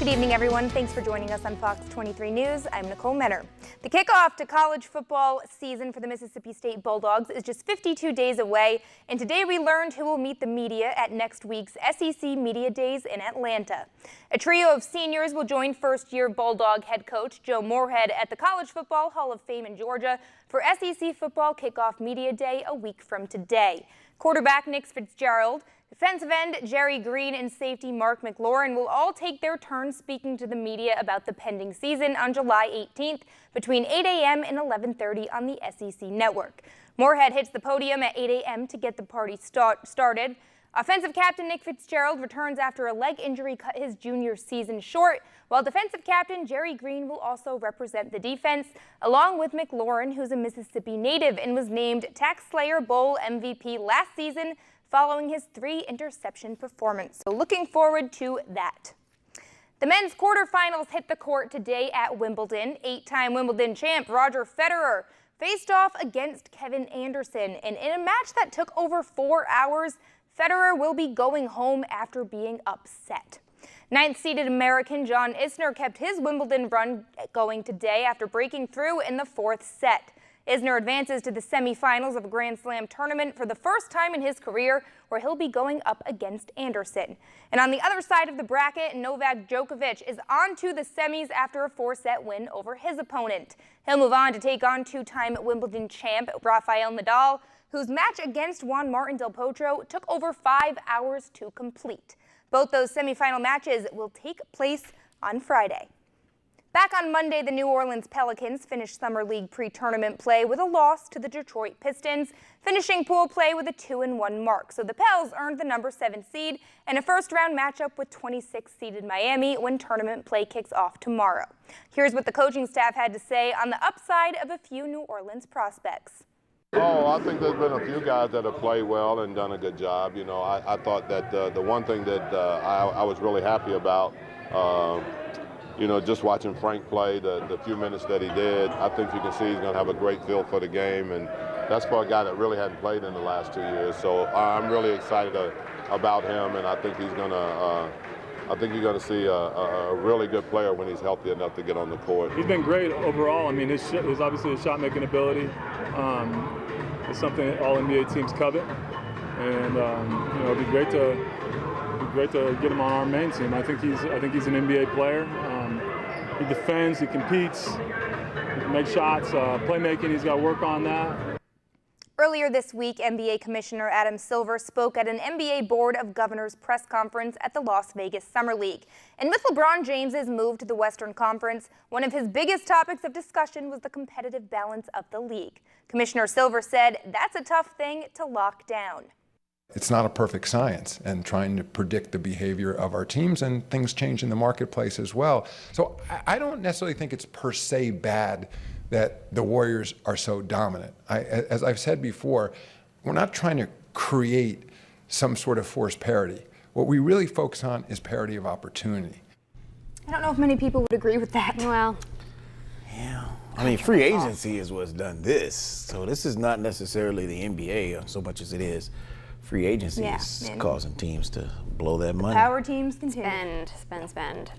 evening, everyone. Thanks for joining us on Fox 23 News. I'm Nicole Menner. The kickoff to college football season for the Mississippi State Bulldogs is just 52 days away, and today we learned who will meet the media at next week's SEC Media Days in Atlanta. A trio of seniors will join first-year Bulldog head coach Joe Moorhead at the College Football Hall of Fame in Georgia for SEC Football Kickoff Media Day a week from today. Quarterback Nick Fitzgerald, defensive end Jerry Green, and safety Mark McLaurin will all take their turn speaking to the media about the pending season on July 18th between 8 a.m. and 11:30 on the SEC network. Moorhead hits the podium at 8 a.m. to get the party started. Offensive captain Nick Fitzgerald returns after a leg injury cut his junior season short, while defensive captain Jerry Green will also represent the defense, along with McLaurin, who's a Mississippi native and was named Tax Slayer Bowl MVP last season following his 3-interception performance. So looking forward to that. The men's quarterfinals hit the court today at Wimbledon. 8-time Wimbledon champ Roger Federer faced off against Kevin Anderson, and in a match that took over 4 hours, Federer will be going home after being upset. Ninth-seeded American John Isner kept his Wimbledon run going today after breaking through in the 4th set. Isner advances to the semifinals of a Grand Slam tournament for the first time in his career, where he'll be going up against Anderson. And on the other side of the bracket, Novak Djokovic is on to the semis after a 4-set win over his opponent. He'll move on to take on 2-time Wimbledon champ Rafael Nadal, whose match against Juan Martín del Potro took over 5 hours to complete. Both those semifinal matches will take place on Friday. Back on Monday, the New Orleans Pelicans finished Summer League pre-tournament play with a loss to the Detroit Pistons, finishing pool play with a 2-1 mark. So the Pels earned the number 7 seed and a first-round matchup with 26th-seeded Miami when tournament play kicks off tomorrow. Here's what the coaching staff had to say on the upside of a few New Orleans prospects. Oh, I think there's been a few guys that have played well and done a good job. You know, I thought that the one thing that I was really happy about, you know, just watching Frank play the few minutes that he did, I think you can see he's going to have a great feel for the game, and that's for a guy that really hadn't played in the last 2 years. So I'm really excited about him, and I think he's going to. I think you're going to see a really good player when he's healthy enough to get on the court. He's been great overall. I mean, his obviously his shot-making ability. It's something that all NBA teams covet, and you know, it'd be great to get him on our main team. I think he's an NBA player. He defends, he competes, he can make shots, playmaking. He's got to work on that. Earlier this week, NBA Commissioner Adam Silver spoke at an NBA Board of Governors press conference at the Las Vegas Summer League. And with LeBron James's move to the Western Conference, one of his biggest topics of discussion was the competitive balance of the league. Commissioner Silver said that's a tough thing to lock down. It's not a perfect science, and trying to predict the behavior of our teams, and things change in the marketplace as well. So I don't necessarily think it's per se bad that the Warriors are so dominant. As I've said before, we're not trying to create some sort of forced parity. What we really focus on is parity of opportunity. I don't know if many people would agree with that. Well, yeah. I mean, free agency is what's done this. So this is not necessarily the NBA so much as it is free agency is causing teams to blow that money. Power teams continue. Spend.